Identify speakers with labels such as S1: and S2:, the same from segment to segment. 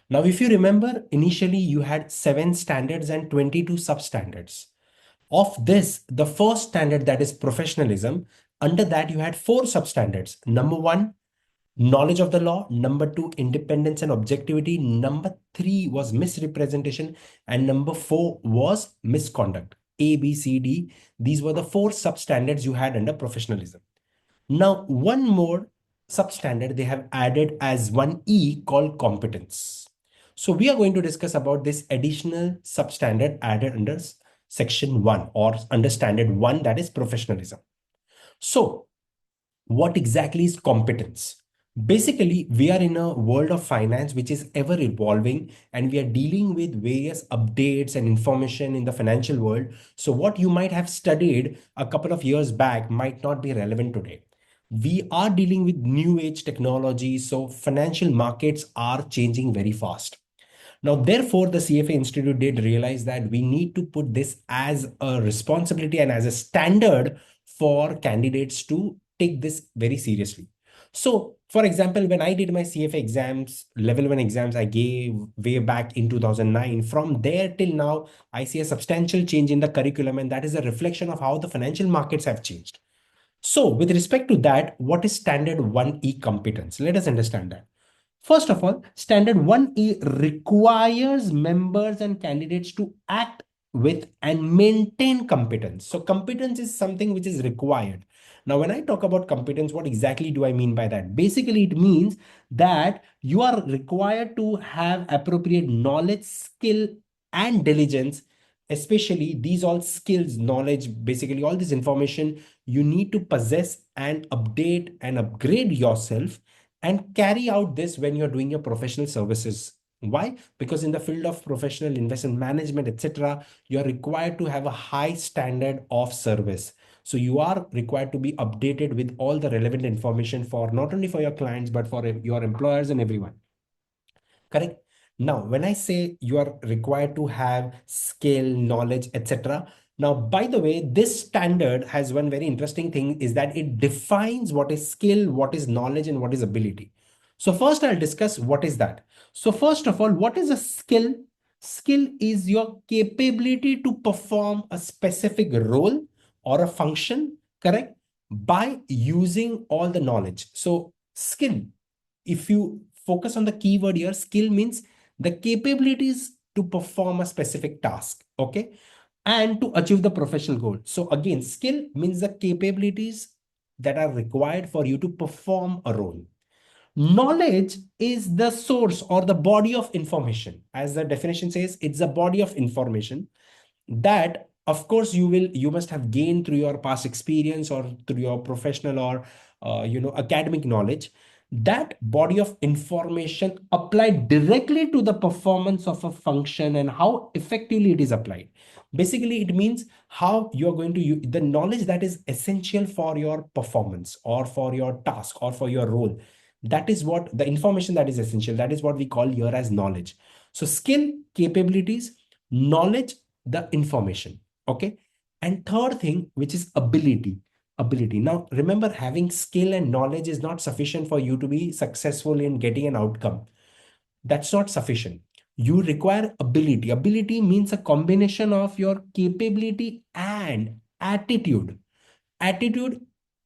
S1: Now, if you remember, initially you had 7 standards and 22 substandards. Of this, the first standard, that is professionalism, under that you had 4 substandards. Number one, knowledge of the law. Number two, independence and objectivity. Number three was misrepresentation. And number four was misconduct. A, B, C, D. These were the 4 substandards you had under professionalism. Now, one more substandard they have added as 1E called competence. So we are going to discuss about this additional substandard added under section 1 or under standard 1, that is professionalism. So what exactly is competence? Basically, we are in a world of finance which is ever evolving, and we are dealing with various updates and information in the financial world. So what you might have studied a couple of years back might not be relevant today. We are dealing with new age technology, so financial markets are changing very fast. Now, therefore, the CFA Institute did realize that we need to put this as a responsibility and as a standard for candidates to take this very seriously. So, for example, when I did my CFA exams, level 1 exams, I gave way back in 2009. From there till now, I see a substantial change in the curriculum, and that is a reflection of how the financial markets have changed. So, with respect to that, what is standard 1E competence? Let us understand that. First of all, standard 1E requires members and candidates to act with and maintain competence. So competence is something which is required. Now, when I talk about competence, what exactly do I mean by that? Basically, it means that you are required to have appropriate knowledge, skill, and diligence. Especially these all skills, knowledge, basically all this information you need to possess and update and upgrade yourself and carry out this when you're doing your professional services. Why? Because in the field of professional investment management, etc., you're required to have a high standard of service. So you are required to be updated with all the relevant information for not only for your clients, but for your employers and everyone. Correct? Now, when I say you are required to have skill, knowledge, etc. Now, by the way, this standard has one very interesting thing is that it defines what is skill, what is knowledge, and what is ability. So first I'll discuss what is that. So first of all, what is a skill? Skill is your capability to perform a specific role or a function, correct? By using all the knowledge. So skill, if you focus on the keyword here, skill means the capabilities to perform a specific task, okay, and to achieve the professional goal. So again, skill means the capabilities that are required for you to perform a role. Knowledge is the source or the body of information. As the definition says, it's a body of information that of course you must have gained through your past experience or through your professional or academic knowledge. That body of information applied directly to the performance of a function and how effectively it is applied. Basically it means how you are going to use the knowledge that is essential for your performance or for your task or for your role. That is what the information that is essential, that is what we call here as knowledge. So skill, capabilities, knowledge, the information, okay. And third thing, which is ability. Now remember, having skill and knowledge is not sufficient for you to be successful in getting an outcome. That's not sufficient. You require ability. Ability means a combination of your capability and attitude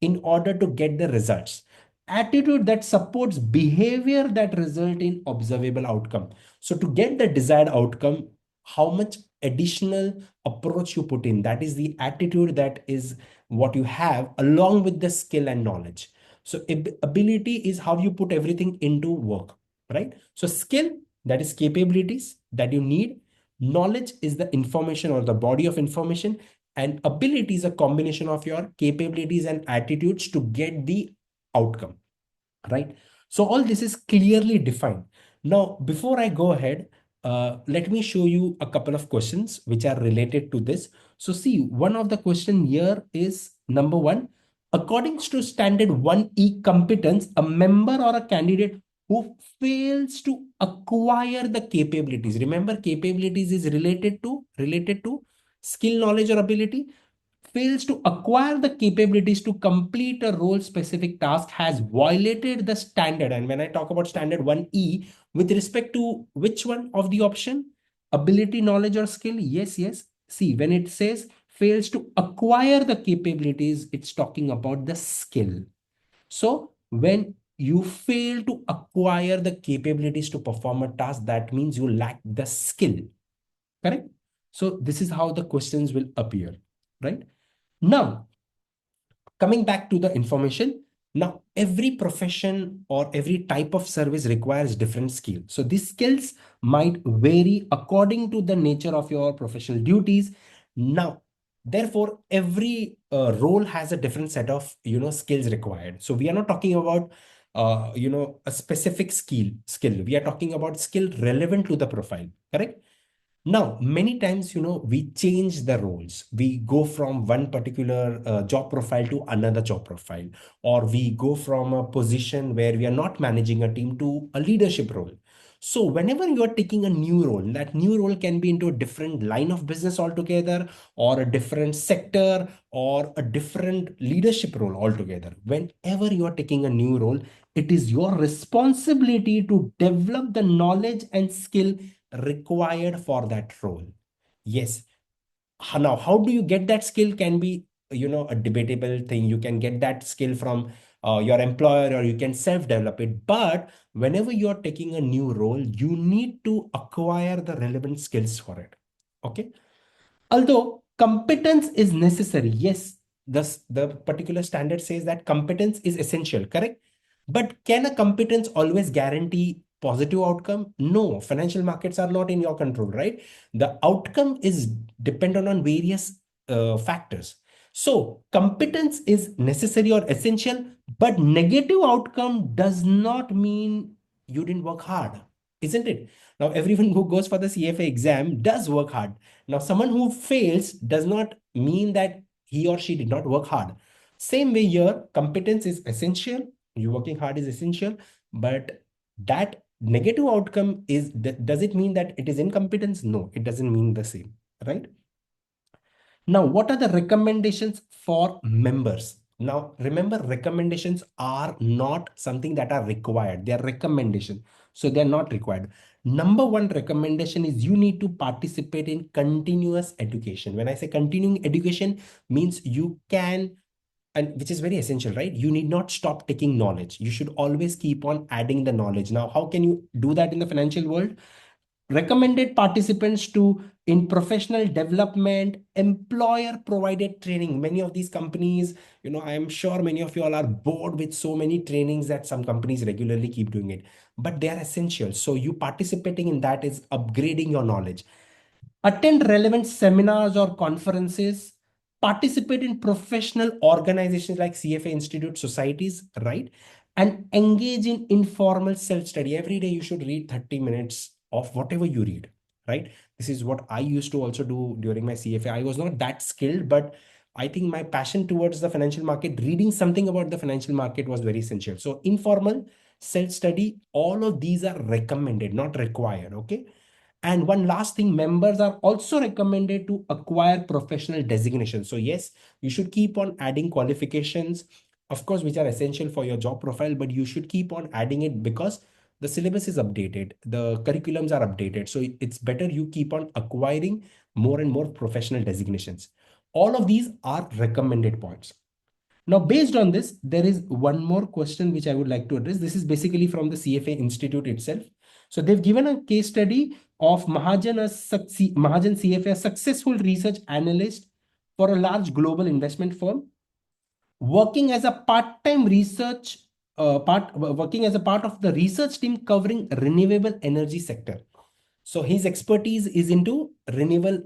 S1: in order to get the results. Attitude that supports behavior that result in observable outcome. So to get the desired outcome, how much additional approach you put in, that is the attitude, that is what you have along with the skill and knowledge. So ability is how you put everything into work, right? So skill, that is capabilities that you need. Knowledge is the information or the body of information, and ability is a combination of your capabilities and attitudes to get the outcome, right? So all this is clearly defined. Now, before I go ahead, let me show you a couple of questions which are related to this. So see, one of the question here is number one, according to standard 1E competence, a member or a candidate who fails to acquire the capabilities. Remember, capabilities is related to skill, knowledge, or ability. fails to acquire the capabilities to complete a role specific task has violated the standard. And when I talk about standard 1E, with respect to which one of the option? Ability, knowledge, or skill? Yes, yes. See, when it says fails to acquire the capabilities, it's talking about the skill. So when you fail to acquire the capabilities to perform a task, that means you lack the skill. Correct? So this is how the questions will appear, right? Now, coming back to the information, now every profession or every type of service requires different skills. So these skills might vary according to the nature of your professional duties. Now, therefore, every role has a different set of skills required. So we are not talking about a specific skill. We are talking about skill relevant to the profile. Correct? Now, many times, we change the roles. We go from one particular job profile to another job profile, or we go from a position where we are not managing a team to a leadership role. So whenever you are taking a new role, that new role can be into a different line of business altogether, or a different sector, or a different leadership role altogether. Whenever you are taking a new role, it is your responsibility to develop the knowledge and skill required for that role. Yes. Now, how do you get that skill can be, a debatable thing. You can get that skill from your employer, or you can self-develop it. But whenever you are taking a new role, you need to acquire the relevant skills for it. Okay. Although competence is necessary, yes, the particular standard says that competence is essential, correct? But can a competence always guarantee positive outcome? No, financial markets are not in your control, right? The outcome is dependent on various factors. So competence is necessary or essential, but negative outcome does not mean you didn't work hard, isn't it? Now, everyone who goes for the CFA exam does work hard. Now, someone who fails does not mean that he or she did not work hard. Same way here, competence is essential. You working hard is essential, but that negative outcome is, does it mean that it is incompetence? No, it doesn't mean the same, right? Now, what are the recommendations for members? Now, remember, recommendations are not something that are required. They are recommendations. So they are not required. Number one recommendation is you need to participate in continuous education. When I say continuing education, means you can, and which is very essential, right? You need not stop taking knowledge. You should always keep on adding the knowledge. Now, how can you do that in the financial world? Recommended participants to in professional development, employer provided training. Many of these companies, I am sure many of you all are bored with so many trainings that some companies regularly keep doing it, but they are essential. So you participating in that is upgrading your knowledge. Attend relevant seminars or conferences, participate in professional organizations like CFA Institute societies, right? And engage in informal self-study. Every day you should read 30 minutes of whatever you read, right? This is what I used to also do during my CFA. I was not that skilled, but I think my passion towards the financial market, reading something about the financial market was very essential. So informal self-study, all of these are recommended, not required, okay? And one last thing, members are also recommended to acquire professional designations. So yes, you should keep on adding qualifications, of course, which are essential for your job profile, but you should keep on adding it because the syllabus is updated, the curriculums are updated. So it's better you keep on acquiring more and more professional designations. All of these are recommended points. Now, based on this, there is one more question which I would like to address. This is basically from the CFA Institute itself. So they've given a case study of Mahajan CFA, a successful research analyst for a large global investment firm, working as a part-time research working as a part of the research team covering renewable energy sector. So his expertise is into renewable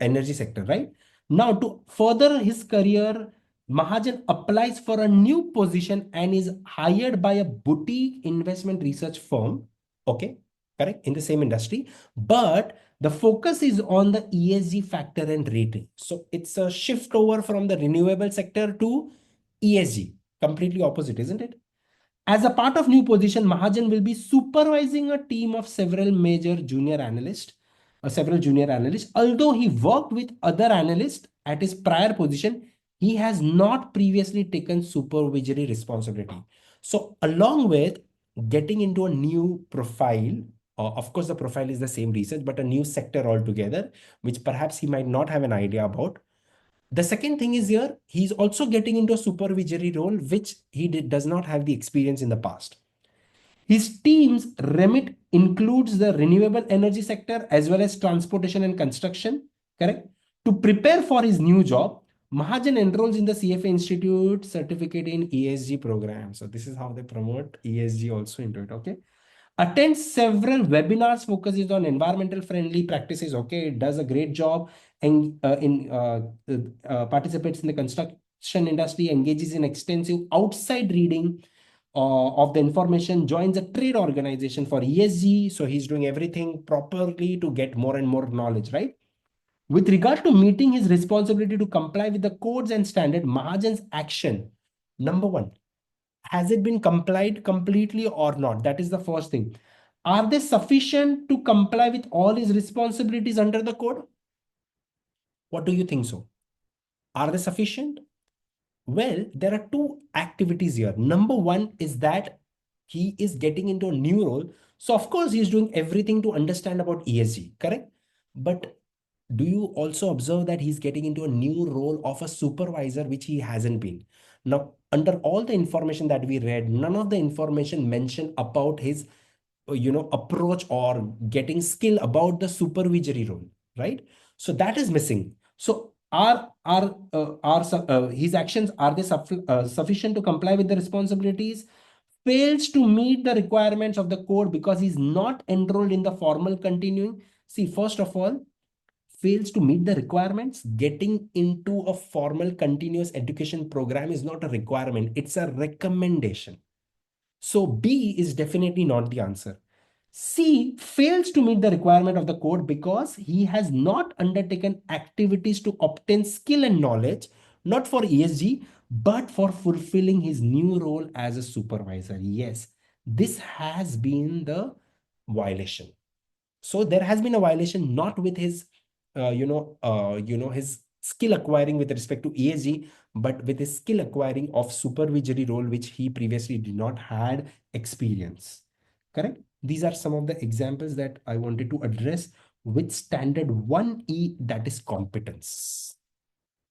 S1: energy sector, right? Now, to further his career, Mahajan applies for a new position and is hired by a boutique investment research firm. Okay, correct, in the same industry, but the focus is on the ESG factor and rating. So it's a shift over from the renewable sector to ESG, completely opposite, isn't it? As a part of new position, Mahajan will be supervising a team of several major junior analysts, several junior analysts. Although he worked with other analysts at his prior position, he has not previously taken supervisory responsibility. So, along with getting into a new profile, of course, the profile is the same research, but a new sector altogether, which perhaps he might not have an idea about. The second thing is here, he's also getting into a supervisory role, which does not have the experience in the past. His team's remit includes the renewable energy sector as well as transportation and construction, correct? To prepare for his new job, Mahajan enrolls in the CFA Institute certificate in ESG program. So this is how they promote ESG also into it, okay? Attends several webinars focuses on environmental friendly practices, okay? It does a great job and participates in the construction industry, engages in extensive outside reading of the information, joins a trade organization for ESG. So he's doing everything properly to get more and more knowledge, right? With regard to meeting his responsibility to comply with the codes and standard, Mahajan's action, number one, has it been complied completely or not? That is the first thing. Are they sufficient to comply with all his responsibilities under the code? What do you think so? Are they sufficient? Well, there are two activities here. Number one is that he is getting into a new role. So, of course, he's doing everything to understand about ESG, correct? But do you also observe that he's getting into a new role of a supervisor, which he hasn't been? Now, under all the information that we read, none of the information mentioned about his approach or getting skill about the supervisory role, right? So that is missing. So his actions, are they sufficient to comply with the responsibilities? Fails to meet the requirements of the code because he's not enrolled in the formal continuing. See, first of all, fails to meet the requirements. Getting into a formal continuous education program is not a requirement, it's a recommendation. So B is definitely not the answer. C fails to meet the requirement of the code because he has not undertaken activities to obtain skill and knowledge, not for ESG, but for fulfilling his new role as a supervisor. Yes, this has been the violation. So there has been a violation, not with his his skill acquiring with respect to ESG, but with his skill acquiring of supervisory role, which he previously did not had experience. Correct? These are some of the examples that I wanted to address with standard 1E, that is competence.